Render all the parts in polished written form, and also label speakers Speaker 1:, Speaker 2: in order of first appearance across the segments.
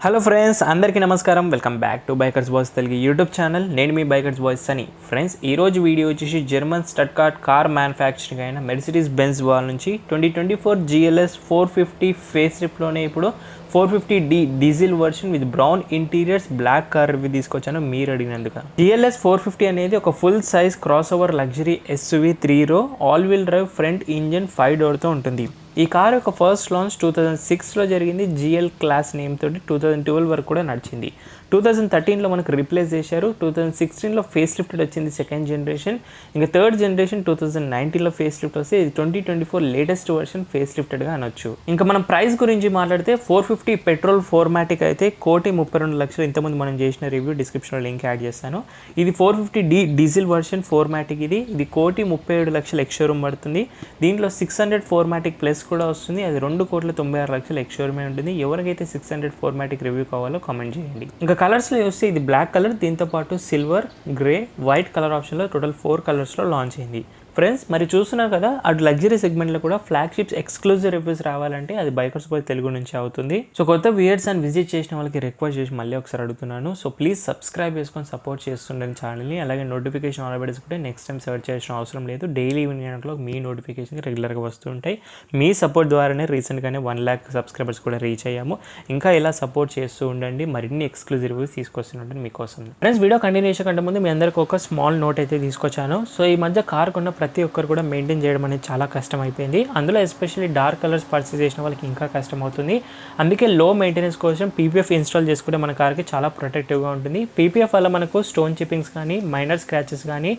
Speaker 1: Hello friends, అందరికీ నమస్కారం. Welcome back to bikers boys Telugu YouTube channel. నేను మీ బైకర్స్ బాయ్స్ అని. ఫ్రెండ్స్, ఈరోజు వీడియో వచ్చేసి జర్మన్ స్టట్గార్ట్ కార్ మ్యానుఫ్యాక్చరింగ్ అయిన మెర్సిడీస్ బెంజ్ వాళ్ళ నుంచి 2024 GLS 450 ఫేస్ లిఫ్ట్లోనే ఇప్పుడు 450D diesel version with brown interiors black car review తీసుకొచ్చాను మీరు అడిగినందుకు. GLS 450 అనేది ఒక full size cross over luxury SUV 3 row all wheel drive front engine 5 డోర్తో ఉంటుంది. ఈ కార్ యొక్క ఫస్ట్ లాంచ్ 2006లో జరిగింది. GL క్లాస్ నేమ్ తోటి 2012 వరకు కూడా నడిచింది. 2013లో మనకు రీప్లేస్ చేశారు. 2016లో ఫేస్ లిఫ్టెడ్ వచ్చింది సెకండ్ జనరేషన్. ఇంకా థర్డ్ జనరేషన్ 2019లో ఫేస్ లిఫ్ట్ వస్తే ఇది 2024 లేటెస్ట్ వర్షన్ ఫేస్ లిఫ్టెడ్గా అనొచ్చు. ఇంకా మనం ప్రైస్ గురించి మాట్లాడితే 450 పెట్రోల్ ఫోర్మాటిక్ అయితే 1,32,00,000. ఇంతకుముందు మనం చేసిన రివ్యూ డిస్క్రిప్షన్లో లింక్ యాడ్ చేస్తాను. ఇది 450D డీజిల్ వర్షన్ ఫోర్మాటిక్. ఇది 1,37,00,000 ఎక్స్షోరూమ్ పడుతుంది. దీంట్లో 600 ఫోర్మాటిక్ ప్లస్ కూడా వస్తుంది. అది 2,96,00,000 ఎక్స్షోరూమే ఉంటుంది. ఎవరికైతే 600 ఫోర్మాటిక్ రివ్యూ కావాలో కామెంట్ చేయండి. ఇంకా కలర్స్లో చూస్తే ఇది బ్లాక్ కలర్, దీంతోపాటు సిల్వర్, గ్రే, వైట్ కలర్ ఆప్షన్లో టోటల్ 4 కలర్స్లో లాంచ్ అయింది. ఫ్రెండ్స్, మరి చూస్తున్నారు కదా, అటు లగ్జరీ సెగ్మెంట్లో కూడా ఫ్లాగ్షిప్స్ ఎక్స్క్లూజివ్ రివ్యూస్ రావాలంటే అది బైకర్స్ బాయ్ తెలుగు నుంచి అవుతుంది. సో కొత్త వ్యూయర్స్ అండ్ విజిట్ చేసిన వాళ్ళకి రిక్వెస్ట్ చేసి మళ్ళీ ఒకసారి అడుగుతున్నాను. సో ప్లీజ్ సబ్స్క్రైబ్ చేసుకొని సపోర్ట్ చేస్తుండండి ఛానల్ని. అలాగే నోటిఫికేషన్ ఆల్ పెట్టుకుంటే నెక్స్ట్ టైం సర్చ్ చేయాల్సిన అవసరం లేదు. డైలీ ఈవినింగ్ గంటలో మీ నోటిఫికేషన్ రెగ్యులర్గా వస్తుంటాయి. మీ సపోర్ట్ ద్వారానే రీసెంట్గానే 1 lakh సబ్స్క్రైబర్స్ కూడా రీచ్ అయ్యాము. ఇంకా ఇలా సపోర్ట్ చేస్తూ ఉండండి. మరిన్ని ఎక్స్క్లూజివ్ రివ్యూస్ తీసుకొస్తుంటాను మీకోసం. ఫ్రెండ్స్, వీడియో కంటిన్యూషన్ కంటే ముందు మీ అందరికీ ఒక స్మాల్ నోట్ అయితే తీసుకొచ్చాను. సో ఈ మధ్య కార్ కొన్న ప్రతి ఒక్కరు కూడా మెయింటైన్ చేయడం అనేది చాలా కష్టం అయిపోయింది. అందులో ఎస్పెషల్లీ డార్క్ కలర్స్ పర్చేస్ చేసిన వాళ్ళకి ఇంకా కష్టం అవుతుంది. అందుకే లో మెయింటెనెన్స్ కోసం PPF ఇన్స్టాల్ చేసుకుంటే మన కార్కి చాలా ప్రొటెక్టివ్గా ఉంటుంది. PPF వల్ల మనకు స్టోన్ చిప్పింగ్స్ కానీ మైనర్ స్క్రాచెస్ కానీ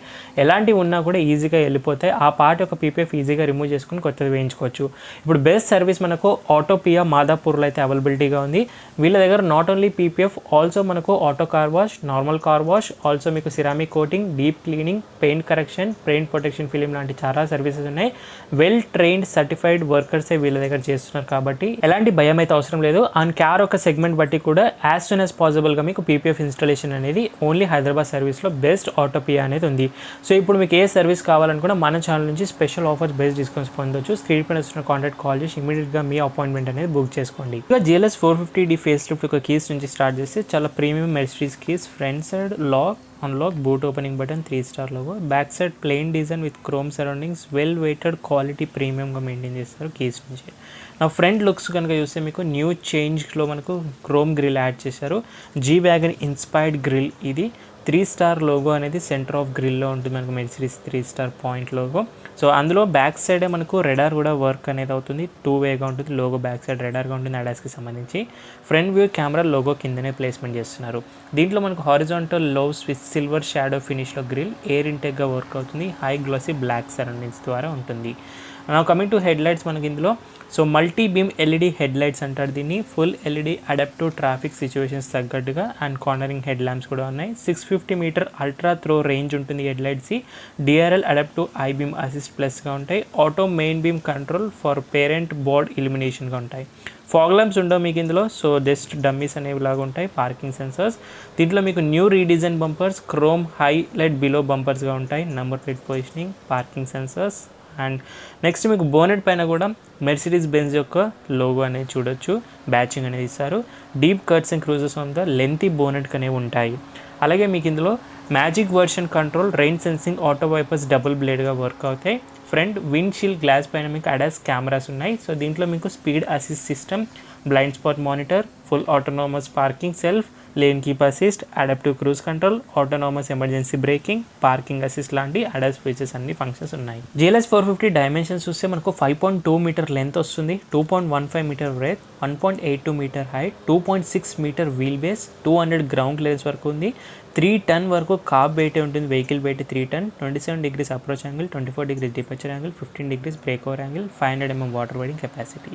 Speaker 1: ఎలాంటివి ఉన్నా కూడా ఈజీగా వెళ్ళిపోతాయి. ఆ పార్ట్ యొక్క PPF ఈజీగా రిమూవ్ చేసుకుని కొత్తది వేయించుకోవచ్చు. ఇప్పుడు బెస్ట్ సర్వీస్ మనకు ఆటోపియా మాదాపూర్లో అయితే అవైలబిలిటీగా ఉంది. వీళ్ళ దగ్గర నాట్ ఓన్లీ PPF, ఆల్సో మనకు auto car wash, normal car wash, also మీకు ceramic coating, deep cleaning, paint correction, paint protection film లాంటి చాలా సర్వీసెస్ ఉన్నాయి. వెల్ ట్రైన్డ్ సర్టిఫైడ్ వర్కర్సే వీళ్ళ దగ్గర చేస్తున్నారు కాబట్టి ఎలాంటి భయం అయితే అవసరం లేదు. అండ్ కార్ ఒక సెగ్మెంట్ బట్టి కూడా యాజ్ సూన్ యాజ్ పాసిబుల్గా మీకు PPF ఇన్స్టాలేషన్ అనేది ఓన్లీ హైదరాబాద్ సర్వీస్లో బెస్ట్ ఆటోపియా అనేది ఉంది. సో ఇప్పుడు మీకు ఏ సర్వీస్ కావాలనుకున్నా మన ఛానల్ నుంచి స్పెషల్ ఆఫర్స్ బేస్డ్ డిస్కౌంట్స్ పొందొచ్చు. స్క్రీన్ పైన వస్తున్న కాంటాక్ట్ కాల్ చేసి ఇమీడియట్గా మీ అపాయింట్మెంట్ అనేది బుక్ చేసుకోండి. ఇక GLS 450D ఫేస్ లిఫ్ట్ ఒక కీస్ నుంచి స్టార్ట్ చేస్తే చాలా premium Mercedes keys. Front side lock, unlock, boot opening button, 3 star logo, back side plain design with chrome surroundings, well weighted quality ప్రీమియంగా మెయింటైన్ చేస్తారు keys నుంచి. Now front looks కనుక చూస్తే మీకు న్యూ చేంజ్లో మనకు క్రోమ్ గ్రిల్ యాడ్ చేశారు. G wagon inspired grille. ఇది 3 స్టార్ లోగో అనేది సెంటర్ ఆఫ్ గ్రిల్లో ఉంటుంది మనకు Mercedes 3 star point logo. So అందులో బ్యాక్ సైడే మనకు రెడార్ కూడా వర్క్ అనేది అవుతుంది. 2 వేగా ఉంటుంది. లోగో బ్యాక్ సైడ్ రెడార్గా ఉంటుంది అడాస్కి సంబంధించి. ఫ్రంట్ వ్యూ కెమెరా లోగో కిందనే ప్లేస్మెంట్ చేస్తున్నారు. దీంట్లో మనకు horizontal louvres with silver shadow ఫినిష్లో గ్రిల్ ఎయిర్ ఇంటెక్గా వర్క్ అవుతుంది. హై గ్లాసీ బ్లాక్ సరౌండింగ్స్ ద్వారా ఉంటుంది. Now coming to headlights మనకి ఇందులో so multi beam LED headlights అంటారు దీన్ని. Full LED adaptive traffic situations తగ్గట్టుగా అండ్ కార్నరింగ్ హెడ్ ల్యాంప్స్ కూడా ఉన్నాయి. 650 మీటర్ అల్ట్రా త్రో రేంజ్ ఉంటుంది headlights. DRL adaptive high beam assist ప్లస్గా ఉంటాయి. Auto main beam control for parent board ఇల్యుమినేషన్గా ఉంటాయి. Fog lamps ఉండవు మీకు ఇందులో. సో జస్ట్ డమ్మీస్ అనేవి లాగా ఉంటాయి. Parking sensors. దీంట్లో మీకు new redesign bumpers, chrome highlight below బంపర్స్గా ఉంటాయి. Number plate positioning, parking sensors. And next మీకు బోనెట్ పైన కూడా మెర్సిడీస్ బెంజ్ యొక్క లోగో అనేది చూడొచ్చు. బ్యాచింగ్ అనేది ఇస్తారు. Deep cuts and creases on the lengthy bonnet అనేవి ఉంటాయి. అలాగే మీకు ఇందులో magic vision control, rain sensing, auto wipers double బ్లేడ్గా వర్క్ అవుతాయి. ఫ్రంట్ విండ్ షీల్డ్ గ్లాస్ పైన మీకు అడాస్ కెమెరాస్ ఉన్నాయి. సో దీంట్లో మీకు speed assist system, blind spot monitor, full autonomous parking self, lane keep assist, adaptive cruise control, autonomous emergency braking, parking assist లాంటి ADAS features అన్ని functions ఉన్నాయి. GLS 450 dimensions చూస్తే మనకు 5.2 మీటర్ లెంత్ వస్తుంది, 2.15 metre breadth, 1.82 metre height, 2.6 metre wheelbase, 200 ground clearance వరకు ఉంది. 3 ton వరకు kerb weight ఉంటుంది. Vehicle weight 3 ton, 27 degrees approach angle, 24 degrees departure angle, 15 degrees break over angle, 500 mm water wading capacity.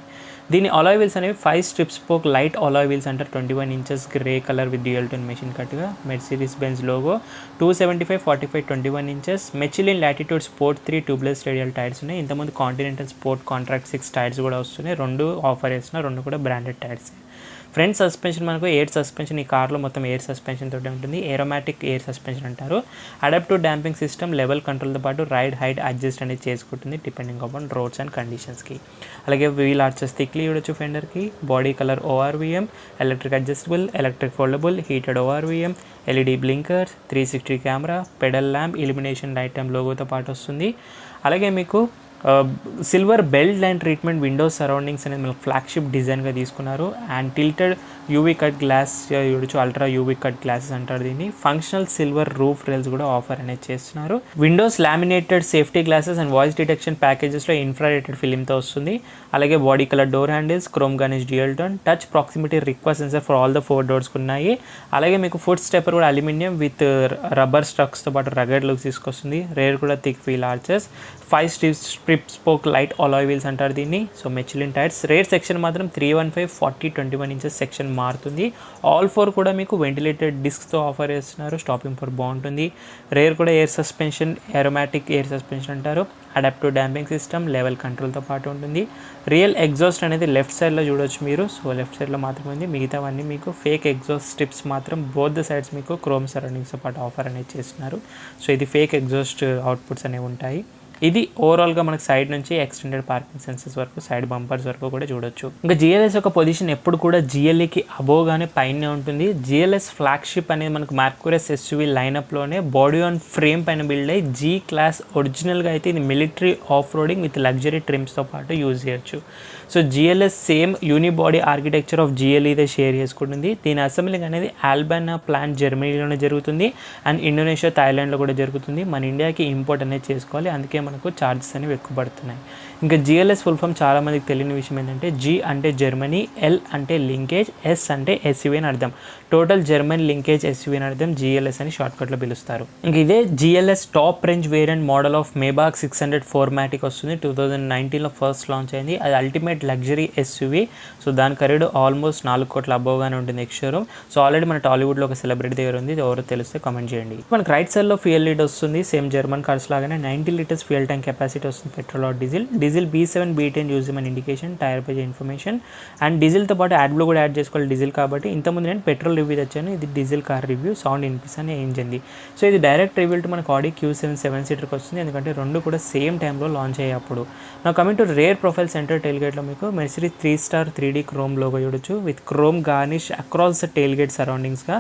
Speaker 1: దీని alloy wheels అనేవి 5 strip spoke light alloy wheels అంటారు. 21 inches grey colour with dual tone machine కట్గా. Mercedes Benz logo 275, 45, 21 inches. Michelin Latitude Sport 3 tubeless radial tyres ఉన్నాయి. ఇంతకుముందు continental sport contract 6 tyres కూడా వస్తున్నాయి. 2 offer చేస్తున్నారు. 2 కూడా బ్రాండెడ్ టైర్స్. ఫ్రంట్ సస్పెన్షన్ మనకు air suspension, ఈ కార్లో మొత్తం ఎయిర్ సస్పెన్షన్ తోటి ఉంటుంది. ఏరోమాటిక్ ఎయిర్ సస్పెన్షన్ అంటారు. అడాప్టివ్ డాంపింగ్ సిస్టమ్ లెవెల్ కంట్రోల్తో పాటు రైడ్ హైట్ అడ్జస్ట్ అనేది చేసుకుంటుంది డిపెండింగ్ అపాన్ రోడ్స్ అండ్ కండిషన్స్కి. అలాగే వీల్ ఆర్చెస్ థిక్లీ చూడొచ్చు ఫెండర్కి. Body colour ORVM, electric adjustable, electric foldable, heated ORVM, LED blinkers, 360 camera, puddle lamp, illumination night time లోగోతో పాటు వస్తుంది. అలాగే మీకు silver belt line treatment windows surroundings అనేది మనకు ఫ్లాగ్షిప్ డిజైన్గా తీసుకున్నారు. And tilted UV cut glass చూడొచ్చు, అల్ట్రా యూవీ కట్ గ్లాసెస్ అంటారు దీన్ని. ఫంక్షనల్ సిల్వర్ రూఫ్ రైల్స్ కూడా ఆఫర్ అనేది చేస్తున్నారు. Windows laminated safety glasses and voice detection ప్యాకేజెస్లో ఇన్ఫ్రారెడ్ ఫిలింతో వస్తుంది. అలాగే body colour door handles, chrome garnish dual tone, touch proximity request sensor for all the 4 doors ఉన్నాయి. అలాగే మీకు ఫుట్ స్టెప్పర్ కూడా అల్యూమినియం విత్ రబ్బర్ స్ట్రక్స్తో పాటు రగడ్ లుక్స్ తీసుకొస్తుంది. రేర్ కూడా thick wheel arches, 5 strip spoke light alloy wheels అంటారు దీన్ని. So Michelin tyres. Rear section మాత్రం 315 40 21 ఇంచెస్ సెక్షన్ మారుతుంది. ఆల్ 4 కూడా మీకు వెంటిలేటెడ్ డిస్క్తో ఆఫర్ చేస్తున్నారు. స్టాపింగ్ ఫర్ బాగుంటుంది. రేర్ కూడా air suspension, aromatic air suspension అంటారు. అడాప్టివ్ డాంపింగ్ సిస్టమ్ లెవెల్ కంట్రోల్తో పాటు ఉంటుంది. రియల్ ఎగ్జాస్ట్ అనేది లెఫ్ట్ సైడ్లో చూడొచ్చు మీరు. సో లెఫ్ట్ సైడ్లో మాత్రమే ఉంది, మిగతావన్నీ మీకు ఫేక్ ఎగ్జాస్ట్ స్ట్రిప్స్ మాత్రం బోత్ ద సైడ్స్ మీకు క్రోమ్ సరౌండింగ్స్తో పాటు ఆఫర్ అనేది చేస్తున్నారు. సో ఇది ఫేక్ ఎగ్జాస్ట్ అవుట్పుట్స్ అనేవి ఉంటాయి. ఇది ఓవరాల్గా మనకు సైడ్ నుంచి ఎక్స్టెండెడ్ పార్కింగ్ సెన్సర్స్ వరకు, సైడ్ బంపర్స్ వరకు కూడా చూడొచ్చు. ఇంకా GLS యొక్క పొజిషన్ ఎప్పుడు కూడా GLEకి అబోవ్గానే పైనే ఉంటుంది. GLS ఫ్లాగ్షిప్ అనేది మనకు మెర్క్యూరస్ SUV లైనప్లోనే బాడీ ఆన్ ఫ్రేమ్ పైన బిల్డ్ అయ్యి G క్లాస్ ఒరిజినల్గా అయితే ఇది military off roading with luxury ట్రిమ్స్తో పాటు యూజ్ చేయొచ్చు. So GLS same unibody architecture of GLE అయితే షేర్ చేసుకుంటుంది. దీని అసెంబ్లింగ్ అనేది ఆల్బానా ప్లాంట్ జర్మనీలోనే జరుగుతుంది అండ్ ఇండోనేషియా, థాయిలాండ్లో కూడా జరుగుతుంది. మన ఇండియాకి ఇంపోర్ట్ అనేది చేసుకోవాలి, అందుకే మనకు ఛార్జెస్ అనేవి ఎక్కువ పడుతున్నాయి. ఇంకా GLS ఫుల్ ఫామ్ చాలామందికి తెలియని విషయం ఏంటంటే G అంటే జర్మనీ, L అంటే లింకేజ్, S అంటే SUV అని అర్థం. టోటల్ జర్మన్ లింకేజ్ SUV అని అర్థం. GLS అని షార్ట్కట్లో పిలుస్తారు. ఇంక ఇదే GLS top range variant model of Maybach 600 4MATIC వస్తుంది. 2019లో ఫస్ట్ లాంచ్ అయింది. అది అల్టిమేట్ లగ్జరీ SUV. సో దాని ఖరీదు ఆల్మోస్ట్ 4 కోట్ల అబోవ్గానే ఉంటుంది ఎక్స్ షోరూమ్. సో ఆల్రెడీ మన టాలీవుడ్లో ఒక సెలబ్రిటీ దగ్గర ఉంది, ఎవరో తెలిస్తే కామెంట్ చేయండి. మనకి రైట్ సైడ్లో ఫ్యూయల్ లీడ్ వస్తుంది. సేమ్ జర్మన్ కార్స్ లాగానే 90 లీటర్స్ ఫ్యూయల్ ట్యాంక్ కెపాసిటీ వస్తుంది. Petrol or diesel B7 B10 use మన ఇండికేషన్, టైర్ పేజ్ ఇన్ఫర్మేషన్. అండ్ డీజిల్తో పాటు యాడ్బ్లో కూడా యాడ్ చేసుకోవాలి డీజిల్ కాబట్టి. ఇంతకుముందు నేను పెట్రోల్ రివ్యూ తెచ్చాను, ఇది డీజిల్ కార్ రివ్యూ. సౌండ్ వినిపిస్తానే ఏంజింది. సో ఇది డైరెక్ట్ రివ్యూల్ టు మనకు ఆడి Q7 7 సీటర్కి వస్తుంది, ఎందుకంటే రెండు కూడా సేమ్ టైంలో లాంచ్ అయ్యేప్పుడు. Now coming to rear profile centre టెయిల్ గేట్లో మీకు Mercedes 3-star 3D chrome logo చూడొచ్చు with chrome garnish across the tailgate సరౌండింగ్స్గా.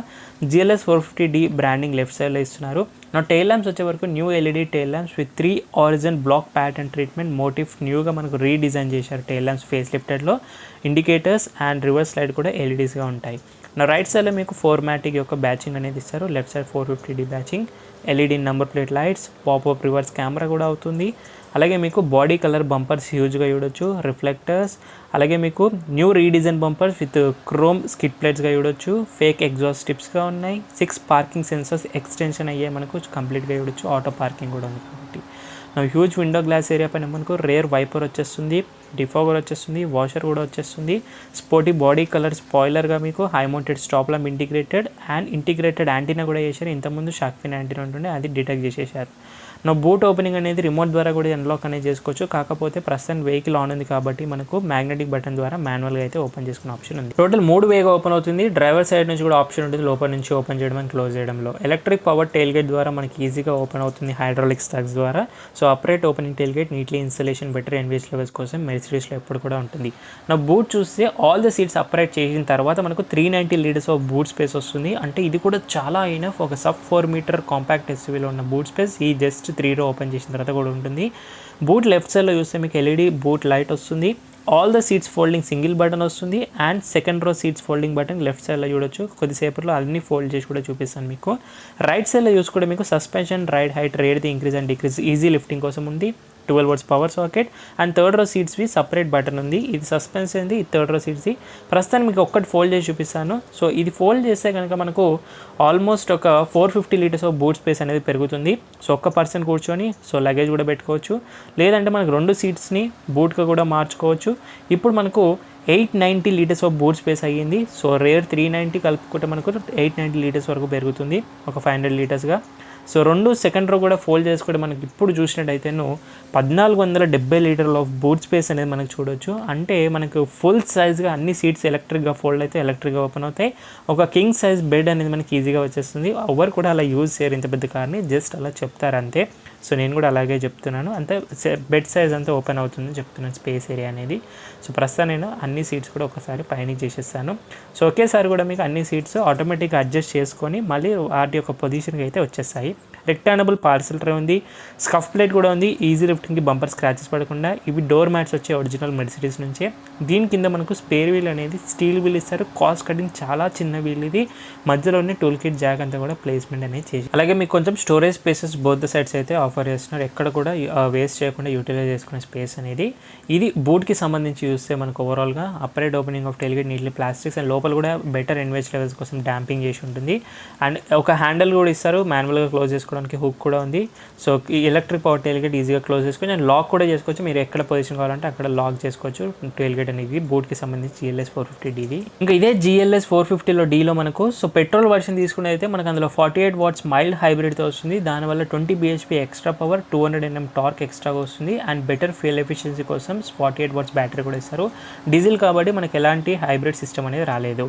Speaker 1: GLS 450D బ్రాండింగ్ లెఫ్ట్ సైడ్లో ఇస్తున్నారు. నా టెయిల్ ల్యాంప్స్ వచ్చే వరకు new LED tail lamps with 3 origin black pattern treatment motif న్యూగా మనకు రీడిజైన్ చేశారు టెయిల్ ల్యాంప్స్ ఫేస్ లిఫ్టెడ్లో. ఇండికేటర్స్ అండ్ రివర్స్ లైట్ కూడా LEDస్గా ఉంటాయి. నా రైట్ సైడ్లో మీకు 4MATIC యొక్క బ్యాచింగ్ అనేది ఇస్తారు. Left side 450D బ్యాచింగ్, LED number plate lights, popup reverse camera కూడా అవుతుంది. అలాగే మీకు బాడీ కలర్ బంపర్స్ హ్యూజ్గా చూడొచ్చు, రిఫ్లెక్టర్స్. అలాగే మీకు new redesign bumpers with chrome skid ప్లేట్స్గా చూడొచ్చు. ఫేక్ ఎగ్జాస్ట్ స్టిప్స్గా ఉన్నాయి. 6 పార్కింగ్ సెన్సర్స్ ఎక్స్టెన్షన్ అయ్యే మనకు కంప్లీట్గా చూడొచ్చు. ఆటో పార్కింగ్ కూడా ఉంది కాబట్టి. హ్యూజ్ విండో గ్లాస్ ఏరియా పైన మనకు రేర్ వైపర్ వచ్చేస్తుంది, డిఫాగర్ వచ్చేస్తుంది, వాషర్ కూడా వచ్చేస్తుంది. స్పోర్టీ బాడీ కలర్ స్పాయిలర్గా మీకు high mounted stop lamp integrated antenna కూడా చేశారు. ఇంతకుముందు షార్క్ ఫిన్ యాంటీనా ఉంటుండే, అది డిటెక్ట్ చేసేసారు. నా బూట్ ఓపెనింగ్ అనేది రిమోట్ ద్వారా కూడా అన్లాక్ అనేది చేసుకోవచ్చు. కాకపోతే ప్రస్తుతం వెహికల్ ఆన్ ఉంది కాబట్టి మనకు మ్యాగ్నెటిక్ బటన్ ద్వారా మాన్యువల్గా అయితే ఓపెన్ చేసుకునే ఆప్షన్ ఉంది. టోటల్ 3 వేగా ఓపెన్ అవుతుంది. డ్రైవర్ సైడ్ నుంచి కూడా ఆప్షన్ ఉంటుంది లోపల నుంచి ఓపెన్ చేయడం అండ్ క్లోజ్ చేయడంలో. ఎలక్ట్రిక్ పవర్ టెయిల్ గేట్ ద్వారా మనకి ఈజీగా ఓపెన్ అవుతుంది హైడ్రాలిక్ స్టక్స్ ద్వారా. So operate opening tailgate neatly installation better NVH levels కోసం మెర్సిడీస్లో ఎప్పుడు కూడా ఉంటుంది. నా బూట్ చూస్తే ఆల్ ద సీట్స్ అపరేట్ చేసిన తర్వాత మనకు 390 లీటర్స్ ఆఫ్ బూట్ స్పేస్ వస్తుంది. అంటే ఇది కూడా చాలా ఇనఫ్. ఒక సబ్ 4 మీటర్ కాంపాక్ట్ SUVలో ఉన్న బూట్ స్పేస్ ఈ జస్ట్ 3 రో ఓపెన్ చేసిన తర్వాత కూడా ఉంటుంది. బూట్ లెఫ్ట్ సైడ్లో చూస్తే మీకు LED బూట్ లైట్ వస్తుంది. All the seats folding single button వస్తుంది. And second row seats folding button left సైడ్లో చూడొచ్చు. కొద్దిసేపట్లో అన్ని ఫోల్డ్ చేసి కూడా చూపిస్తాను మీకు. రైట్ సైడ్లో చూసుకుంటే మీకు suspension, ride height, rate increase and decrease easy lifting కోసం ఉంది. 12 volts power socket and third row సీట్స్వి సపరేట్ బటన్ ఉంది. ఇది సస్పెన్స్ అయింది, ఇది థర్డ్ రో సీట్స్ది. ప్రస్తుతానికి మీకు ఒక్కటి ఫోల్డ్ చేసి చూపిస్తాను. సో ఇది ఫోల్డ్ చేస్తే కనుక మనకు ఆల్మోస్ట్ ఒక 450 లీటర్స్ ఆఫ్ బూట్ స్పేస్ అనేది పెరుగుతుంది. సో ఒక్క పర్సన్ కూర్చొని సో లగేజ్ కూడా పెట్టుకోవచ్చు. లేదంటే మనకు 2 సీట్స్ని బూట్గా కూడా మార్చుకోవచ్చు. ఇప్పుడు మనకు 890 లీటర్స్ ఆఫ్ బూట్ స్పేస్ అయ్యింది. సో రేర్ 390 కలుపుకుంటే మనకు 890 లీటర్స్ వరకు పెరుగుతుంది, ఒక 500 లీటర్స్గా. సో 2 సెకండ్ రో కూడా ఫోల్డ్ చేసుకుంటే మనకి ఇప్పుడు చూసినట్టయితేను 1470 లీటర్ల ఆఫ్ బూట్ స్పేస్ అనేది మనకు చూడొచ్చు. అంటే మనకు ఫుల్ సైజ్గా అన్ని సీట్స్ ఎలక్ట్రిక్గా ఫోల్డ్ అయితే ఎలక్ట్రిక్గా ఓపెన్ అవుతాయి. ఒక కింగ్ సైజ్ బెడ్ అనేది మనకి ఈజీగా వచ్చేస్తుంది. ఎవరు కూడా అలా యూజ్ చేయరు ఇంత పెద్ద కార్ని, జస్ట్ అలా చెప్తారు అంతే. సో నేను కూడా అలాగే చెప్తున్నాను, అంతే బెడ్ సైజ్ అంతా ఓపెన్ అవుతుందని చెప్తున్నాను, స్పేస్ ఏరియా అనేది. సో ప్రస్తుతం నేను అన్ని సీట్స్ కూడా ఒకసారి పైన చేసేస్తాను. సో ఒకేసారి కూడా మీకు అన్ని సీట్స్ ఆటోమేటిక్గా అడ్జస్ట్ చేసుకొని మళ్ళీ వాటి యొక్క పొజిషన్కి అయితే వచ్చేస్తాయి. రెక్టానబుల్ పార్సల్ ట్రే ఉంది, స్కఫ్ ప్లేట్ కూడా ఉంది, ఈజీ లిఫ్టింగ్కి బంపర్ స్క్రాచెస్ పడకుండా. ఇవి డోర్ మ్యాట్స్ వచ్చే ఒరిజినల్ మెర్సిడీస్ నుంచే. దీని కింద మనకు స్పేర్ వీల్ అనేది స్టీల్ వీల్ ఇస్తారు. కాస్ట్ కటింగ్ చాలా చిన్న వీల్ ఇది. మధ్యలోనే టూల్ కిట్ జాక్ అంతా కూడా ప్లేస్మెంట్ అనేది చేసి, అలాగే మీకు కొంచెం storage spaces both the sides అయితే ఆఫర్ చేస్తున్నారు. ఎక్కడ కూడా వేస్ట్ చేయకుండా యూటిలైజ్ చేసుకునే స్పేస్ అనేది. ఇది బూట్కి సంబంధించి చూస్తే మనకు ఓవరాల్గా operate opening of tailgate neatly plastics and లోపల కూడా బెటర్ ఎన్వేజ్ లెవెల్స్ కోసం డాంపింగ్ చేసి ఉంటుంది. అండ్ ఒక హ్యాండిల్ కూడా ఇస్తారు, మాన్యువల్గా క్లోజ్ చేసుకోవడానికి హుక్ కూడా ఉంది. సో ఈ ఎలక్ట్రిక్ పవర్ టైల్గేట్ ఈజీగా క్లోజ్ చేసుకోవచ్చు అండ్ లాక్ కూడా చేసుకోవచ్చు. మీరు ఎక్కడ పొజిషన్ కావాలంటే అక్కడ లాక్ చేసుకోవచ్చు టైల్గేట్ అనేది. బూట్కి సంబంధించి GLS 450D. ఇంకా ఇదే GLS 450లో డీలో మనకు సో పెట్రోల్ వర్షన్ తీసుకునే అయితే మనకు అందులో 48 వాట్స్ మైల్డ్ హైబ్రిడ్తో వస్తుంది. దానివల్ల 20 bhp extra power, 200 Nm torque ఎక్స్ట్రాగా వస్తుంది. అండ్ బెటర్ ఫ్యూయల్ ఎఫిషియన్సీ కోసం 48 వాట్స్ బ్యాటరీ కూడా ఇస్తారు. డీజిల్ కాబట్టి మనకి ఎలాంటి హైబ్రిడ్ సిస్టమ్ అనేది రాలేదు.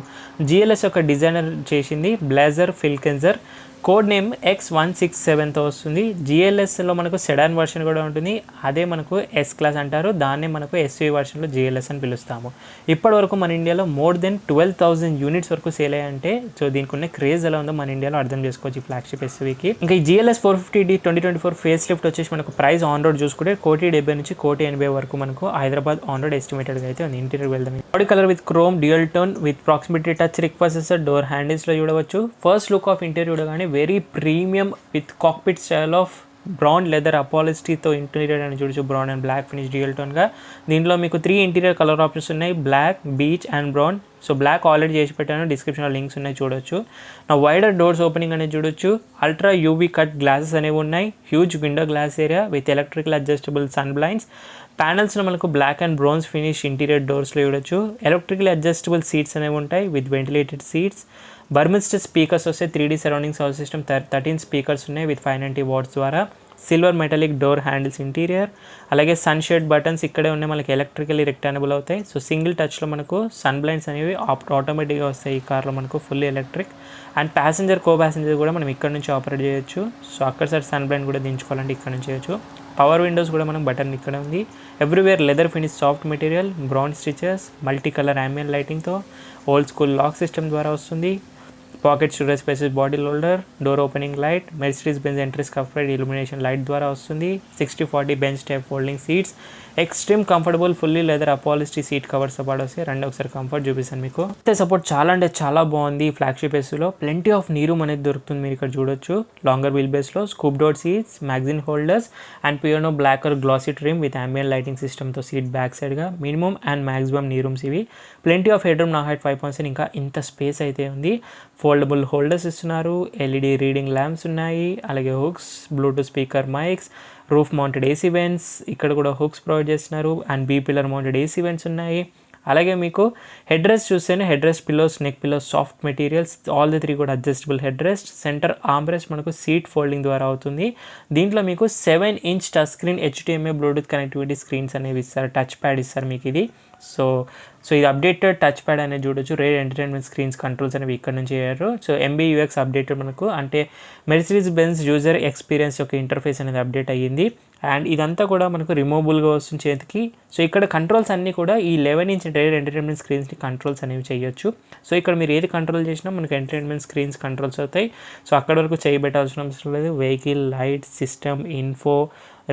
Speaker 1: GLS యొక్క డిజైనర్ చేసింది బ్లేజర్ ఫిల్కెన్జర్, కోడ్ నేమ్ X167తో వస్తుంది. GLSలో మనకు సెడాన్ వర్షన్ కూడా ఉంటుంది. అదే మనకు S క్లాస్ అంటారు, దాన్నే మనకు SUV వర్షన్లో GLS అని పిలుస్తాము. ఇప్పటి వరకు మన ఇండియాలో మోర్ దెన్ 12,000 యూనిట్స్ వరకు సేల్ అయ్యాయంటే సో దీనికి ఉన్న క్రేజ్ ఎలా ఉందో మన ఇండియాలో అర్థం చేసుకోవచ్చు ఈ ఫ్లాగ్షిప్ SUVకి. ఇంకా ఈ GLS 450D 2024 ఫేస్ లిఫ్ట్ వచ్చేసి మనకు ప్రైస్ ఆన్ రోడ్ చూసుకుంటే 1,70,000 నుంచి 1,80,000 వరకు మనకు హైదరాబాద్ ఆన్ రోడ్ ఎస్టిమేటెడ్గా అయితే ఉంది. ఇంటీరియర్ వెళ్దాం. Body colour with chrome, dual tone with proximity touch requester door హ్యాండిల్స్లో చూడవచ్చు. ఫస్ట్ లుక్ ఆఫ్ ఇంటీరియర్ చూడగానే very premium with cockpit style of brown leather అపాలిస్టీతో ఇంటీరియర్ అని చూడొచ్చు. Brown and black finish dual టోన్గా. దీంట్లో మీకు 3 ఇంటీరియర్ కలర్ ఆప్షన్స్ ఉన్నాయి, black, beige and brown. So black already చేసి పెట్టాను, డిస్క్రిప్షన్లో లింక్స్ ఉన్నాయి చూడొచ్చు. నా వైడర్ డోర్స్ ఓపెనింగ్ అనేది చూడొచ్చు. అల్ట్రా UV కట్ గ్లాసెస్ అనేవి ఉన్నాయి. Huge window glass area with electrical adjustable sun blinds. ప్యానల్స్లో మనకు black and browns finish interior డోర్స్లో చూడొచ్చు. ఎలక్ట్రికల్ అడ్జస్టబుల్ సీట్స్ అనేవి ఉంటాయి with ventilated seats. Burmester speakers వస్తే 3D surrounding sound system 13 speakers ఉన్నాయి విత్ 590 వాట్స్ ద్వారా. Silver metallic door handles interior. అలాగే సన్ షేడ్ బటన్స్ ఇక్కడే ఉన్నాయి, మనకి ఎలక్ట్రికల్లీ రెక్టానబుల్ అవుతాయి. సో సింగిల్ టచ్లో మనకు సన్ బ్లైండ్స్ అనేవి ఆటోమేటిక్గా వస్తాయి ఈ కార్లో మనకు, fully electric. And passenger co passenger కూడా మనం ఇక్కడ నుంచి ఆపరేట్ చేయొచ్చు. సో అక్కడ సైడ్ సన్ బ్లైండ్ కూడా దించుకోవాలంటే ఇక్కడ నుంచి చేయొచ్చు. పవర్ విండోస్ కూడా మనం బటన్ ఇక్కడ ఉంది. Everywhere leather finish soft material, brown stitches, multi colour ambient లైటింగ్తో ఓల్డ్ స్కూల్ లాక్ సిస్టమ్ ద్వారా వస్తుంది. Pocket storage spaces, body holder, door opening light, Mercedes Benz entry scuff plate illumination light ద్వారా వస్తుంది. 60/40 bench type folding seats, extreme comfortable fully leather upholstery seat covers support వస్తాయి. రెండు ఒకసారి comfort చూపిస్తాను మీకు. అయితే సపోర్ట్ చాలా అంటే చాలా బాగుంది. ఫ్లాగ్షిప్ ఎస్యూలో ప్లెంటీ ఆఫ్ నీ రూమ్ అనేది దొరుకుతుంది, మీరు ఇక్కడ చూడొచ్చు. లాంగర్ వీల్ బేస్లో scoop door seats, magazine holders and piano black or glossy trim with ambient lighting సిస్టమ్తో సీట్ బ్యాక్ సైడ్గా. Minimum and maximum knee rooms ఇవి. ప్లెంటీ ఆఫ్ హెడ్ రూమ్, నా హైట్ 5.7, ఇంకా ఇంత స్పేస్ అయితే ఉంది. ఫోల్డబుల్ హోల్డర్స్ ఇస్తున్నారు, LED రీడింగ్ ల్యాంప్స్ ఉన్నాయి, అలాగే hooks, Bluetooth speaker mics, roof mounted AC vents ఇక్కడ కూడా హుక్స్ ప్రొవైడ్ చేస్తున్నారు. And B pillar mounted AC vents ఉన్నాయి. అలాగే మీకు హెడ్ రెస్ట్ చూస్తేనే head rest pillows, neck pillows soft materials, all the 3 కూడా adjustable head rest. Centre arm rest మనకు seat folding ద్వారా అవుతుంది. దీంట్లో మీకు 7-inch touch screen, HDMI Bluetooth connectivity screens అనేవి ఇస్తారు, టచ్ ప్యాడ్ ఇస్తారు మీకు ఇది. సో ఇది అప్డేటెడ్ టచ్ ప్యాడ్ అనేది చూడొచ్చు. రేర్ ఎంటర్టైన్మెంట్ స్క్రీన్స్ కంట్రోల్స్ అనేవి ఇక్కడ నుంచి అయ్యారు. సో MBUX అప్డేటెడ్ మనకు, అంటే మెర్సిడీస్ బెంజ్ యూజర్ ఎక్స్పీరియన్స్ యొక్క ఇంటర్ఫేస్ అనేది అప్డేట్ అయ్యింది. అండ్ ఇదంతా కూడా మనకు రిమూవబుల్గా వస్తుంది చేతికి. సో ఇక్కడ కంట్రోల్స్ అన్నీ కూడా ఈ 11-inch రేర్ ఎంటర్టైన్మెంట్ స్క్రీన్స్ని కంట్రోల్స్ అనేవి చేయొచ్చు. సో ఇక్కడ మీరు ఏది కంట్రోల్ చేసినా మనకు ఎంటర్టైన్మెంట్ స్క్రీన్స్ కంట్రోల్స్ అవుతాయి. సో అక్కడ వరకు చేయబెట్టాల్సిన అవసరం లేదు. Vehicle, light, system, info,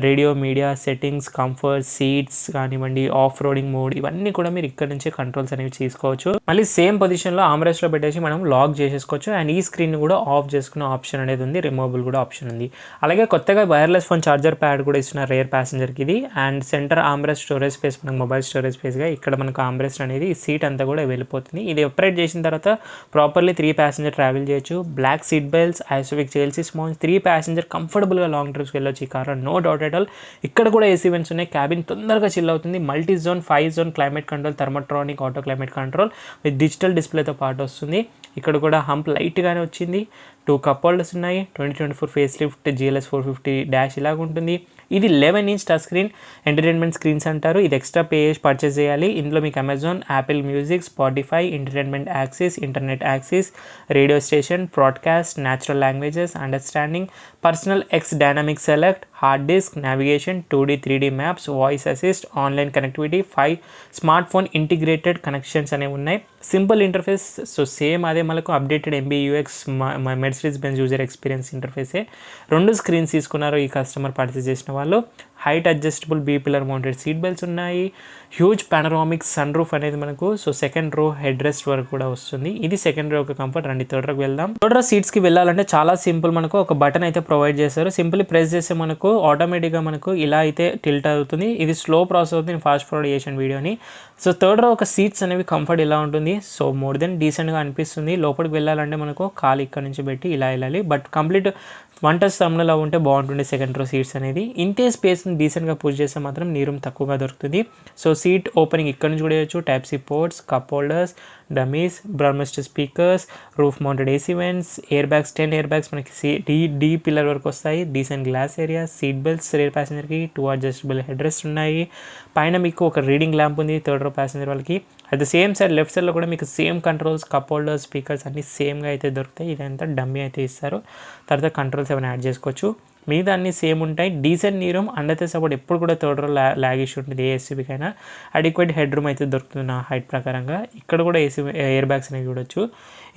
Speaker 1: radio, media, settings, comfort, seats కానివ్వండి, ఆఫ్ రోడింగ్ మోడ్, ఇవన్నీ కూడా మీరు ఇక్కడ నుంచే కంట్రోల్స్ అనేవి తీసుకోవచ్చు. మళ్ళీ సేమ్ పొజిషన్లో ఆమ్రెస్ట్లో పెట్టేసి మనం లాక్ చేసేసుకోవచ్చు. అండ్ ఈ స్క్రీన్ కూడా ఆఫ్ చేసుకునే ఆప్షన్ అనేది ఉంది, రిమూవబుల్ కూడా ఆప్షన్ ఉంది. అలాగే కొత్తగా వైర్లెస్ ఫోన్ ఛార్జర్ ప్యాడ్ కూడా ఇస్తున్నారు రేర్ ప్యాసింజర్కి ఇది. And centre armrest storage space, మనకు మొబైల్ స్టోరేజ్ స్పేస్గా ఇక్కడ మనకు ఆమ్రెస్ట్ అనేది ఈ సీట్ అంతా కూడా వెళ్ళిపోతుంది. ఇది ఆపరేట్ చేసిన తర్వాత ప్రాపర్లీ 3 ప్యాసింజర్ ట్రావెల్ చేయొచ్చు. బ్లాక్ సీట్ బెల్ట్స్, ఐసోవిక్ చేల్సీ స్పాంజ్, 3 ప్యాసింజర్ కంఫర్టబుల్గా లాంగ్ ట్రిప్స్కి వెళ్ళొచ్చు ఈ car, no doubt at all. ఇక్కడ కూడా AC వెంట్స్ ఉన్నాయి, క్యాబిన్ తొందరగా చిల్ అవుతుంది. Multi zone 5 zone climate control, thermo electronic auto climate control with digital డిస్ప్లేతో పాటు వస్తుంది. ఇక్కడ కూడా హంప్ లైట్గానే వచ్చింది. 2 కప్ హోల్డర్స్ ఉన్నాయి. 2024 ఫేస్ లిఫ్ట్ GLS 450 డాష్ ఇలాగ ఉంటుంది. ఇది 11-inch touch screen entertainment screens అంటారు. ఇది ఎక్స్ట్రా పే చేసి పర్చేస్ చేయాలి. ఇందులో మీకు Amazon, Apple music, Spotify, entertainment access, internet access, radio station, broadcast, natural languages, understanding, personal X dynamic select, hard disk, navigation, 2D 3D maps, voice assist, online connectivity, 5 smartphone integrated connections అనేవి ఉన్నాయి. Simple interface. So same అదే మనకు updated MBUX Mercedes Benz user experience ఇంటర్ఫేసే. 2 screens తీసుకున్నారు ఈ customer purchase చేసిన వాళ్ళు. Height adjustable B pillar mounted seat belts ఉన్నాయి. హ్యూజ్ పానరామిక్ సన్ రూఫ్ అనేది మనకు so second row head rest వరకు కూడా వస్తుంది. ఇది సెకండ్ రో ఒక కంఫర్ట్. రండి థర్డ్ రోకి వెళ్దాం. థర్డ్ రో సీట్స్కి వెళ్ళాలంటే చాలా సింపుల్. మనకు ఒక బటన్ అయితే ప్రొవైడ్ చేశారు. సింపుల్లీ ప్రెస్ చేస్తే మనకు ఆటోమేటిక్గా మనకు ఇలా అయితే టిల్ట్ అవుతుంది. ఇది స్లో ప్రాసెస్ అవుతుంది. ఫాస్ట్ ఫార్వర్డ్ చేసిన వీడియోని. సో థర్డ్ రో ఒక సీట్స్ అనేవి కంఫర్ట్ ఇలా ఉంటుంది. సో మోర్ దెన్ డీసెంట్గా అనిపిస్తుంది. లోపలికి వెళ్ళాలంటే మనకు కాలు ఇక్కడ నుంచి పెట్టి ఇలా వెళ్ళాలి. బట్ కంప్లీట్ 1 టచ్ థంబ్నెల్ ఉంటే బాగుంటుంది సెకండ్ రో సీట్స్ అనేది. ఇంతే స్పేస్ని డీసెంట్గా పుష్ చేస్తే మాత్రం నీ రూమ్ తక్కువగా దొరుకుతుంది. సో సీట్ ఓపెనింగ్ ఇక్కడ నుంచి కూడా చేయొచ్చు. Type C ports, cup holders, dummies, Burmester speakers, roof mounted AC vents, air bags 10 air bags మనకి డి పిల్లర్ వరకు వస్తాయి. Decent glass area, seat belts rear ప్యాసింజర్కి, 2 అడ్జస్టబుల్ హెడ్ రెస్ట్ ఉన్నాయి. పైన మీకు ఒక రీడింగ్ ల్యాంప్ ఉంది థర్డ్ రో ప్యాసింజర్ వాళ్ళకి. At the same side left సైడ్లో కూడా మీకు same controls, cup holders, speakers అన్నీ సేమ్గా అయితే దొరుకుతాయి. ఇదంతా డమ్మీ అయితే ఇస్తారు. తర్వాత కంట్రోల్స్ ఏమైనా యాడ్ చేసుకోవచ్చు. మిగతా అన్నీ సేమ్ ఉంటాయి. డీసెంట్ నీ రూమ్. అండర్ సపోర్ట్ ఎప్పుడు కూడా థర్డ్ రో ల్యాగ్ ఇష్యూ ఉంటుంది. ఏ SUV-కైనా అడిక్వేట్ హెడ్ రూమ్ అయితే దొరుకుతుంది నా హైట్ ప్రకారంగా. ఇక్కడ కూడా ఎయిర్ బ్యాగ్స్ అనేవి చూడొచ్చు.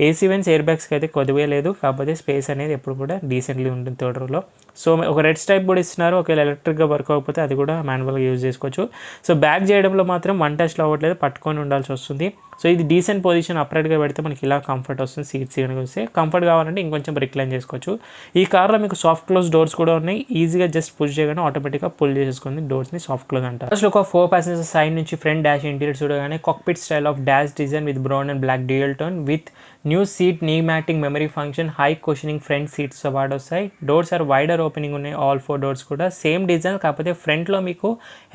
Speaker 1: AC వెంట్స్ ఎయిర్ బ్యాగ్స్కి అయితే కొద్దిగా లేదు. కాకపోతే స్పేస్ అనేది ఎప్పుడు కూడా డీసెంట్లీ ఉంటుంది థర్డ్ రోలో. సో ఒక రెడ్ స్టైప్ కూడా ఇస్తున్నారు. ఒకవేళ ఎలక్ట్రిక్గా వర్క్ అవ్వకపోతే అది కూడా మాన్యువల్గా యూజ్ చేసుకోవచ్చు. సో బ్యాక్ చేయడంలో మాత్రం 1 టచ్లో అవ్వట్లేదు, పట్టుకొని ఉండాల్సి వస్తుంది. సో ఇది డీసెంట్ పొజిషన్ అప్రైట్గా పెడితే మనకి ఇలా కంఫర్ట్ వస్తుంది. సీట్స్ కనుక వస్తే కంఫర్ట్ కావాలంటే ఇంకొంచెం రిక్లైన్ చేసుకోవచ్చు. ఈ కార్లో మీకు సాఫ్ట్ క్లోజ్ డోర్స్ కూడా ఉన్నాయి. ఈజీగా జస్ట్ పుష్ చేయగానే ఆటోమేటిక్గా పుల్ చేసేసుకుంది డోర్స్ని. సాఫ్ట్ క్లోజ్ అంటారు. ఫస్ట్ ఒక 4 ప్యాసింజర్స్ సైడ్ నుంచి ఫ్రంట్ డాష్ ఇంటీరియర్ చూడగానే cockpit style of dash design with brown and black dual tone with new seat pneumatic memory function, high cushioning front సీట్స్తో పాటు వస్తాయి. డోర్స్ ఆర్ వైడర్ ఓపెనింగ్ ఉన్నాయి. All 4 doors కూడా same design. కాకపోతే ఫ్రంట్లో మీకు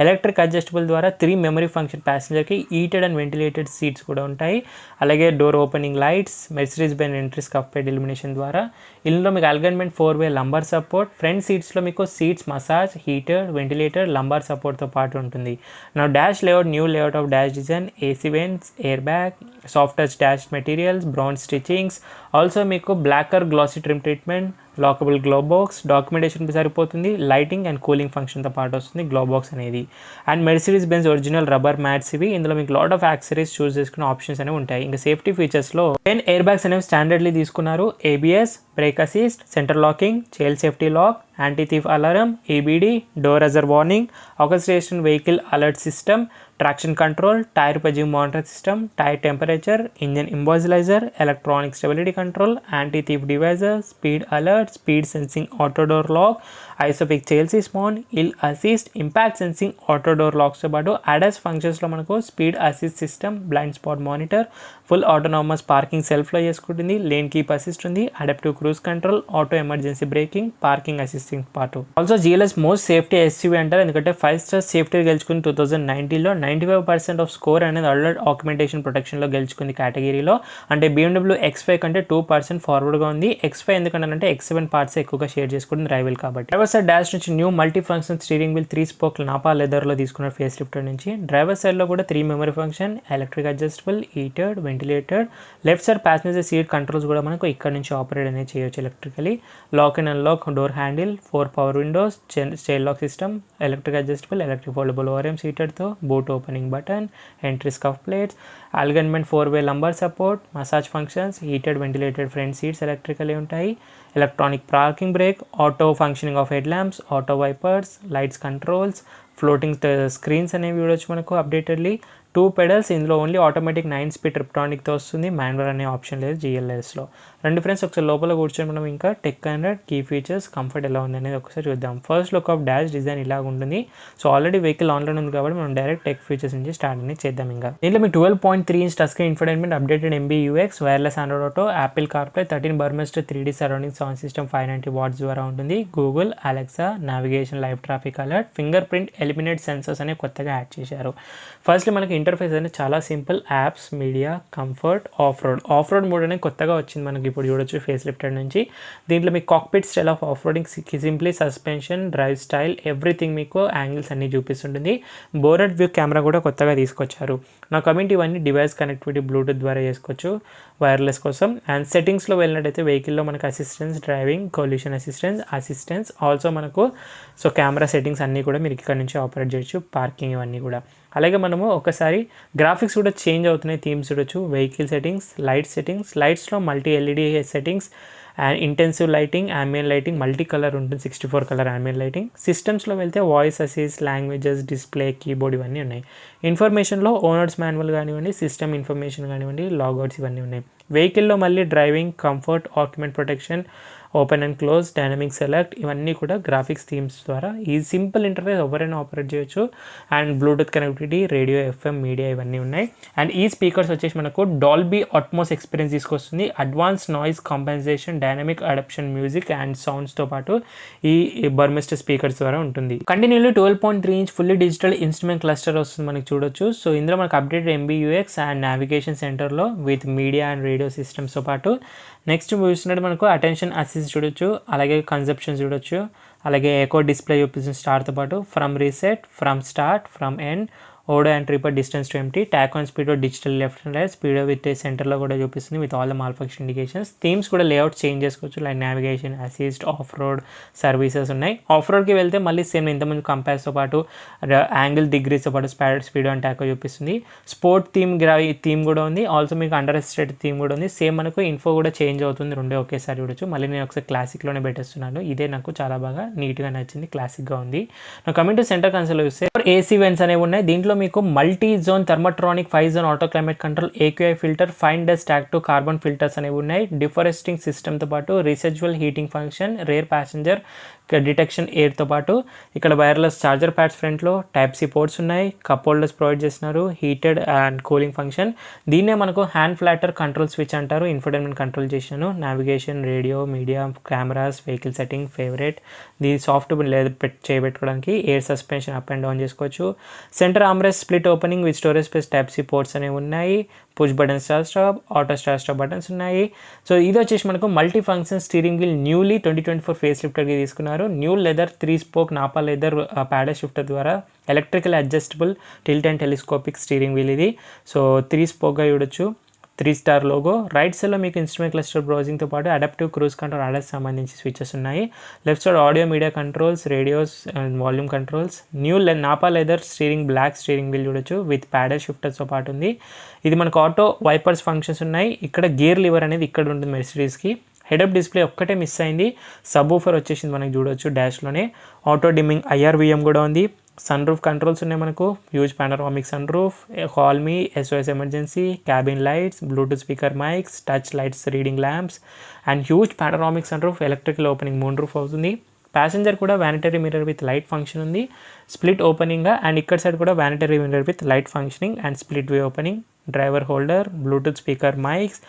Speaker 1: electric adjustable ద్వారా 3 మెమరీ ఫంక్షన్ ప్యాసింజర్కి హీటెడ్ అండ్ వెంటిలేటెడ్ సీట్స్ కూడా ఉంటాయి. అలాగే door opening lights, Mercedes Benz entry scuff plate illumination ద్వారా. ఇందులో మీకు alignment 4-way lumbar support. Front సీట్స్లో మీకు seats massage, heated, ventilated, lumbar సపోర్ట్తో పాటు ఉంటుంది. నా dash layout, new layout of dash design, AC vents, air bag, soft touch dash materials, brown stitchings. Also మీకు black or glossy trim treatment, lockable glove box, డాక్యుమెంటేషన్కి సరిపోతుంది. Lighting and cooling ఫంక్షన్తో పాటు వస్తుంది గ్లో బాక్స్ అనేది. And Mercedes Benz original rubber mats ఇవి. ఇందులో మీకు లాట్ ఆఫ్ యాక్సరీస్ చూస్ చేసుకునే ఆప్షన్స్ అనేవి ఉంటాయి. ఇంకా సేఫ్టీ ఫీచర్స్లో 10 ఎయిర్ బ్యాగ్స్ అనేవి స్టాండర్డ్లీ తీసుకున్నారు. ABS, brake assist, centre locking, child safety lock, anti theft alarm, EBD, door hazard warning, orchestration vehicle alert system, traction control, tyre పజింగ్ monitor system, tyre temperature, engine immobiliser, electronic stability control, anti theft device, speed alert, speed sensing auto door lock, ISOFIX child సిస్మాన్, hill assist, impact sensing auto door లాక్స్తో పాటు ADAS ఫంక్షన్స్లో మనకు speed assist system, blind spot monitor, full autonomous parking సెల్ఫ్లో చేసుకుంటుంది, lane keep assist ఉంది, adaptive cruise control, auto emergency braking, parking assisting part. Also GLS most safety SUV అంటారు. ఎందుకంటే 5 star safety గెలుచుకుని 2019లో 95% of score అనేది alert augmentation ప్రొటెక్షన్లో గెలుచుకుంది కేటగిరీలో. అంటే BMW X5 కంటే 2% ఫార్వర్డ్గా ఉంది. X5 ఎందుకంటే X7 పార్ట్స్ ఎక్కువగా షేర్ చేసుకుంటుంది రైవల్ కాబట్టి. డ్రైవర్ సైడ్ డాష్ నుంచి new multi function steering wheel 3 spoke nappa లెదర్లో తీసుకున్న ఫేస్ లిఫ్ట్ నుంచి. డ్రైవర్ సైడ్లో కూడా 3 memory function, electric adjustable, heated, ventilated. Left side passenger seat controls కూడా మనకు ఇక్కడ నుంచి ఆపరేట్ అనేది చేయొచ్చు electrically. Lock and unlock door handle, 4 power windows, child lock system, electric adjustable, electric foldable ORM సీటెడ్తో, boot opening button, entry scuff plates, alignment 4-way lumbar support, massage functions, heated ventilated front seats electrically ఉంటాయి. Electronic parking brake, auto functioning of head lamps, auto wipers, lights controls, floating screens అనేవి చూడొచ్చు మనకు updatedly. 2 pedals. ఇందులో only automatic 9-speed ట్రిప్టానిక్తో వస్తుంది. Manual అనే option లేదు GLSలో. రండి ఫ్రెండ్స్ ఒకసారి లోపల కూర్చొని మనం ఇంకా tech and key features, comfort ఎలా ఉంది అనేది ఒకసారి చూద్దాం. First look of dash design ఇలా ఉంటుంది. సో ఆల్రెడీ వెహికల్ ఆన్లైన్ ఉంది కాబట్టి మనం డైరెక్ట్ టెక్ ఫీచర్స్ నుంచి స్టార్ట్ అనేది చేద్దాం. ఇంకా దీంట్లో మీకు 12.3-inch touch screen infotainment, updated MBUX, wireless Android Auto, Apple CarPlay, 13 Burmester 3D surrounding sound system 590 watts ద్వారా ఉంటుంది. Google, Alexa, navigation, live traffic alert, finger print, eliminate sensors అనేవి కొత్తగా యాడ్ చేశారు. ఫస్ట్లీ మనకి ఇంటర్ఫేస్ అనేది చాలా simple. Apps, media, comfort, of road mode అనేది కొత్తగా వచ్చింది మనకి ఇప్పుడు చూడొచ్చు ఫేస్ లిఫ్టెడ్ నుంచి. దీంట్లో మీకు cockpit style of off roading, simply suspension, drive style, everything మీకు యాంగిల్స్ అన్ని చూపిస్తుంటుంది. బోర్డెడ్ వ్యూ కెమెరా కూడా కొత్తగా తీసుకొచ్చారు. నా కమెంట్ ఇవన్నీ డివైస్ కనెక్టివిటీ బ్లూటూత్ ద్వారా చేసుకోవచ్చు వైర్లెస్ కోసం. అండ్ సెట్టింగ్స్లో వెళ్ళినట్టయితే వెహికల్లో మనకు assistance, driving, collusion assistance also మనకు సో కెమెరా సెట్టింగ్స్ అన్నీ కూడా మీరు ఇక్కడ నుంచి ఆపరేట్ చేయొచ్చు, పార్కింగ్ ఇవన్నీ కూడా. అలాగే మనము ఒకసారి గ్రాఫిక్స్ కూడా చేంజ్ అవుతున్నాయి, థీమ్స్ చూడొచ్చు. వెహికల్ సెట్టింగ్స్, లైట్స్లో multi LED settings and intensive lighting, ambient lighting, multi colour ఉంటుంది, 64 కలర్ ambient లైటింగ్. సిస్టమ్స్లో వెళ్తే voice assist, languages, display, keyboard ఇవన్నీ ఉన్నాయి. ఇన్ఫర్మేషన్లో ఓనర్స్ మాన్యువల్ కానివ్వండి, సిస్టమ్ ఇన్ఫర్మేషన్ కానివ్వండి, లాగౌట్స్ ఇవన్నీ ఉన్నాయి. వెహికల్లో మళ్ళీ driving, comfort, occupant protection, open and close, dynamic select ఇవన్నీ కూడా గ్రాఫిక్స్ థీమ్స్ ద్వారా ఈ సింపుల్ ఇంటర్ఫేస్ ఎవరైనా ఆపరేట్ చేయొచ్చు. And Bluetooth connectivity, radio, FM, media ఇవన్నీ ఉన్నాయి. అండ్ ఈ స్పీకర్స్ వచ్చేసి మనకు డాల్బీ అట్మాస్ ఎక్స్పీరియన్స్ తీసుకొస్తుంది. Advance noise compensation, dynamic adaption music and సౌండ్స్తో పాటు ఈ బర్మిస్టర్ స్పీకర్స్ ద్వారా ఉంటుంది. Continuously 12.3 inch fully digital instrument cluster వస్తుంది మనకి చూడొచ్చు. సో ఇందులో మనకు అప్డేటెడ్ MBUX అండ్ నావిగేషన్ సెంటర్లో విత్ మీడియా అండ్ రేడియో సిస్టమ్స్తో పాటు నెక్స్ట్ చూసినట్టు మనకు అటెన్షన్ అసిస్ట్ చూడొచ్చు, అలాగే కన్సెప్షన్ చూడొచ్చు, అలాగే ఎకో డిస్ప్లే చూపిస్తుంది స్టార్ట్తో పాటు. From reset, from start, from end, odo and tripper, distance to empty, tach on speedo, digital left and right, speedo with సెంటర్లో కూడా చూపిస్తుంది with all the malfunction indications. Themes కూడా లేఅవుట్ చేంజ్ చేసుకోవచ్చు, like navigation, assist, off road services ఉన్నాయి. Off రోడ్కి వెళ్తే మళ్ళీ same ఇంతకుముందు కంపాస్తో పాటు యాంగిల్ డిగ్రీస్తో పాటు స్పీడో అండ్ ట్యాక్ చూపిస్తుంది. స్పోర్ట్ థీమ్ కూడా ఉంది, ఆల్సో మీకు అండర్ ఎస్టేట్ థీమ్ కూడా ఉంది. సేమ్ మనకు ఇన్ఫో కూడా చేంజ్ అవుతుంది, రెండే ఒకేసారి చూడొచ్చు. మళ్ళీ నేను ఒకసారి క్లాసిక్లోనే పెట్టేస్తున్నాను, ఇదే నాకు చాలా బాగా నీట్గా నచ్చింది, క్లాసిక్గా ఉంది. నా కమింగ్ టు సెంటర్ కన్సోల్ చూస్తే AC వెంట్స్ అనేవి ఉన్నాయి. దీంట్లో మీకు multi zone thermotronic 5 zone auto climate control, AQI filter, fine dust active carbon filters అనేవి ఉన్నాయి. డిఫారెస్టింగ్ సిస్టమ్తో పాటు residual heating function, rear passenger detection ఎయిర్తో పాటు ఇక్కడ వైర్లెస్ ఛార్జర్ ప్యాడ్స్ ఫ్రంట్లో, టైప్ సి పోర్ట్స్ ఉన్నాయి, కప్ హోల్డర్స్ ప్రొవైడ్ చేస్తున్నారు, హీటెడ్ అండ్ కూలింగ్ ఫంక్షన్. దీన్నే మనకు హ్యాండ్ ఫ్లాటర్ కంట్రోల్ స్విచ్ అంటారు. ఇన్ఫోటైన్మెంట్ కంట్రోల్ చేశాను, navigation, radio, media, cameras, vehicle setting, favourite, దీని సాఫ్ట్ చేయబెట్టుకోవడానికి air suspension up and down చేసుకోవచ్చు. Centre armrest split opening with storage space, type C ports అనేవి ఉన్నాయి. Push button start stop, auto start stop buttons ఉన్నాయి. So ఇది వచ్చేసి మనకు multi function steering wheel newly 2024 face లిఫ్టర్కి తీసుకున్నారు. New leather 3 spoke nappa leather paddle shifter ద్వారా electrical adjustable tilt and telescopic steering wheel ఇది. సో 3 స్పోక్గా చూడొచ్చు, 3 స్టార్ లోగో. రైట్ సైడ్లో మీకు ఇన్స్ట్రుమెంట్ క్లస్టర్ బ్రౌజింగ్తో పాటు అడాప్టివ్ క్రూజ్ కంట్రోల్, ఆర్ఎస్ సంబంధించి స్విచెస్ ఉన్నాయి. Left side audio media controls, radios and volume controls. New nappa leather steering black steering wheel చూడొచ్చు with paddle షిఫ్టర్స్తో పాటు ఉంది. ఇది మనకు ఆటో వైపర్స్ ఫంక్షన్స్ ఉన్నాయి. ఇక్కడ గేర్ లివర్ అనేది ఇక్కడ ఉంటుంది మెర్సిడీస్కి. హెడప్ డిస్ప్లే ఒక్కటే మిస్ అయింది. సబ్ ఊఫర్ వచ్చేసింది మనకి చూడొచ్చు డాష్లోనే. ఆటో డిమ్మింగ్, IRVM కూడా ఉంది. సన్ రూఫ్ కంట్రోల్స్ ఉన్నాయి మనకు, huge panoramic sun roof, call me, SOS emergency, cabin lights, Bluetooth speaker mics, touch lights, reading lamps and huge panoramic sun roof, electrical opening moon roof అవుతుంది. Passenger కూడా vanity mirror with light function ఉంది, split opening. And ఇక్కడ side కూడా vanity mirror with light functioning and split way opening. Driver holder, Bluetooth speaker mics.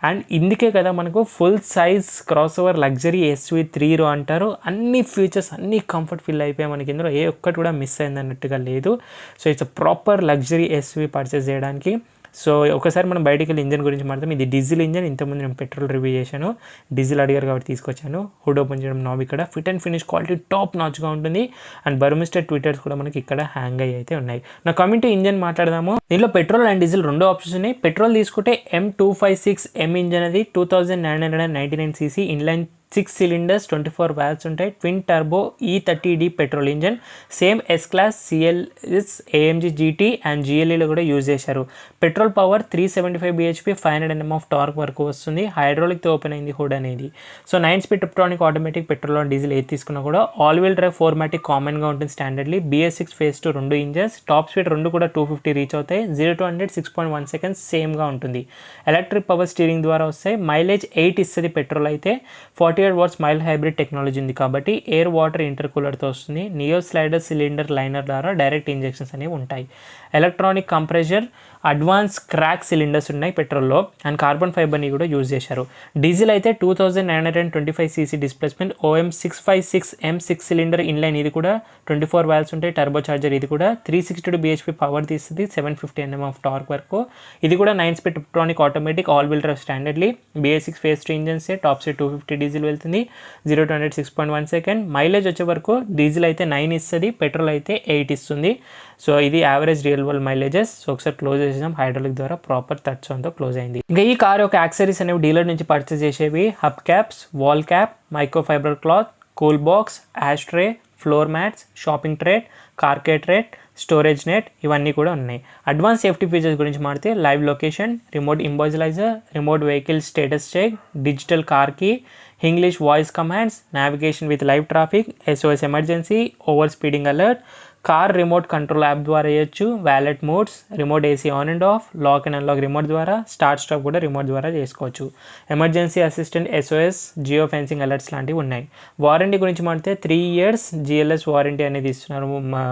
Speaker 1: And ఇందుకే కదా మనకు full size cross over luxury SV3 రో అంటారు. అన్ని ఫీచర్స్ అన్ని కంఫర్ట్ ఫీల్ అయిపోయాయి మనకి, ఇందులో ఏ ఒక్కటి కూడా మిస్ అయింది అన్నట్టుగా లేదు. So it's proper luxury SV purchase చేయడానికి. సో ఒకసారి మనం బయటికి వెళ్ళి ఇంజన్ గురించి మాట్లాడతాం. ఇది డీజిల్ ఇంజన్, ఇంతకుముందు నేను పెట్రోల్ రివ్యూ చేశాను, డీజిల్ అడిగారు కాబట్టి తీసుకొచ్చాను. హుడ్ ఓపెన్ చేయడం నాబ్ ఇక్కడ, fit and finish quality top నాచ్గా ఉంటుంది. అండ్ బర్మిస్టర్ ట్విటర్స్ కూడా మనకి ఇక్కడ హ్యాంగ్ అయ్యి అయితే ఉన్నాయి. నా కమింగ్ టు ఇంజన్ మాట్లాడదాము. దీంట్లో పెట్రోల్ అండ్ డీజిల్ రెండు ఆప్షన్స్ ఉన్నాయి. పెట్రోల్ తీసుకుంటే M256M ఇంజన్ అది 2999 cc ఇన్లైన్ 6 cylinders 24 watts ఉంటాయి. Twin turbo E30D petrol engine. Same S class, CLS, AMG GT and GLEలో కూడా యూజ్ చేశారు. Petrol power 375 bhp, 500 Nm of torque వరకు వస్తుంది. హైడ్రాలిక్తో ఓపెన్ అయింది హుడ్ అనేది. So 9 speed tiptronic automatic, petrol and diesel ఏది తీసుకున్నా కూడా ఆల్ వీల్ డ్రైవ్ 4MATIC కామన్గా ఉంటుంది స్టాండర్డ్లీ. BS6 phase 2 రెండు ఇంజన్స్. టాప్ స్పీడ్ రెండు కూడా 250 రీచ్ అవుతాయి. 0 to 100 6.1 seconds సేమ్గా ఉంటుంది. ఎలక్ట్రిక్ పవర్ స్టీరింగ్ ద్వారా వస్తాయి. మైలేజ్ 8 ఇస్తుంది పెట్రోల్ అయితే. 48 watts మైల్డ్ హైబ్రిడ్ టెక్నాలజీ ఉంది కాబట్టి ఎయిర్ వాటర్ ఇంటర్ కూలర్తో వస్తుంది. నియో స్లైడర్ సిలిండర్ లైనర్ ద్వారా డైరెక్ట్ ఇంజెక్షన్స్ అనేవి ఉంటాయి. Electronic compressor advance crack cylinders ఉన్నాయి పెట్రోల్లో, అండ్ కార్బన్ ఫైబర్ని కూడా యూజ్ చేశారు. డీజిల్ అయితే 2925 cc displacement, OM 656 M6 cylinder inline, ఇది కూడా 24 వాల్వ్స్ ఉంటాయి. టర్బో చార్జర్, ఇది కూడా 362 bhp పవర్ తీస్తుంది, 750 Nm ఆఫ్ టార్క్ వరకు. ఇది కూడా 9 speed tiptronic automatic all wheel drive standardly. BS6 phase 3 engines, top speed 250 diesel వెళ్తుంది. 0-100 6.1 సెకండ్. మైలేజ్ వచ్చే వరకు డీజిల్ అయితే 9 ఇస్తుంది, పెట్రోల్ అయితే 8 ఇస్తుంది. సో ఇది యావరేజ్ రియల్ వరల్డ్ మైలేజెస్. సో ఒకసారి క్లోజ్ చేసాం, హైడ్రాలిక్ ద్వారా ప్రాపర్ టచ్ ఆన్తో క్లోజ్ అయింది. ఇంకా ఈ కార్ యొక్క యాక్సరీస్ అనేవి డీలర్ నుంచి పర్చేస్ చేసేవి hub caps, valve cap, micro fibre cloth, cool box, ashtray, floor mats, shopping tray, కార్కేట్ రేట్, స్టోరేజ్ నెట్, ఇవన్నీ కూడా ఉన్నాయి. అడ్వాన్స్ సేఫ్టీ ఫీచర్స్ గురించి మాట్లాడితే live location, remote immobiliser, remote vehicle status check, digital car key, English voice commands, navigation with live traffic, SOS emergency, over speeding alert, car remote control app ద్వారా చేయొచ్చు, valet modes, remote AC on and off, lock and unlock remote ద్వారా, start stop కూడా remote ద్వారా చేసుకోవచ్చు. Emergency assistant, SOS, geo fencing alerts లాంటివి ఉన్నాయి. Warranty గురించి మాట్లాడితే 3 years GLS వారంటీ అనేది ఇస్తున్నారు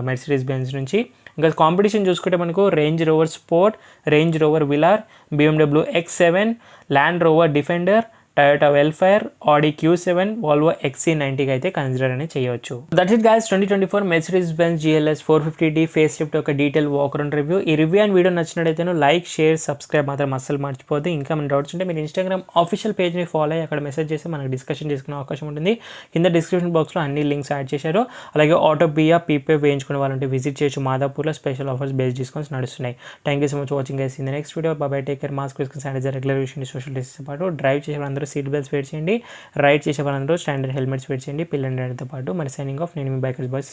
Speaker 1: మెర్సిడీస్ బెంజ్ నుంచి. ఇంకా కాంపిటీషన్ చూసుకుంటే మనకు Range Rover Sport, Range Rover Velar, BMW X7, Land Rover Defender, Toyota Vellfire, Audi Q7, Volvo XC90 అయితే కన్సిడర్ అనేది చేయవచ్చు. That's it guys, 2024 Mercedes Benz GLS 450D facelift యొక్క డీటెయిల్ వాక్ అరౌండ్ రివ్యూ. ఈ review and video నచ్చినట్టయితే like, share, subscribe మాత్రం అస్సలు మర్చిపోద్దు. ఇంకా మన డౌట్స్ ఉంటే మీరు ఇన్స్టాగ్రామ్ ఆఫీషియల్ పేజ్ని ఫాలో అయ్యి అక్కడ మెసేజ్ చేసి మనకు డిస్కషన్ చేసుకునే అవకాశం ఉంటుంది. కింద డిస్క్రిప్షన్ బాక్స్లో అన్ని లింక్స్ యాడ్ చేశారు. అలాగే ఆటో బియా పీపే వేయించుకునే వాళ్ళంటే విజిట్ చేయొచ్చు. మాదాపూర్లో స్పెషల్ ఆఫర్స్ బేస్ డిస్కౌంట్స్ నడుస్తున్నాయి. Thank you so much watching guys. In the next video bye, take care, mask వేసుకుని శానిటైజర్ రెగ్యులర్ విషయం, సోషల్ డిస్టెన్స్ పాటు డ్రైవ్ చేసే వాళ్ళందరూ సీట్ బెల్ట్స్ వేర్ చేయండి, రైడ్ చేసే వాళ్ళందరూ స్టాండర్డ్ హెల్మెట్స్ వేర్ చేయండి. పిల్లలతో పాటు మరి సైనింగ్ ఆఫ్, నేను మీ బైకర్స్ బాయ్స్.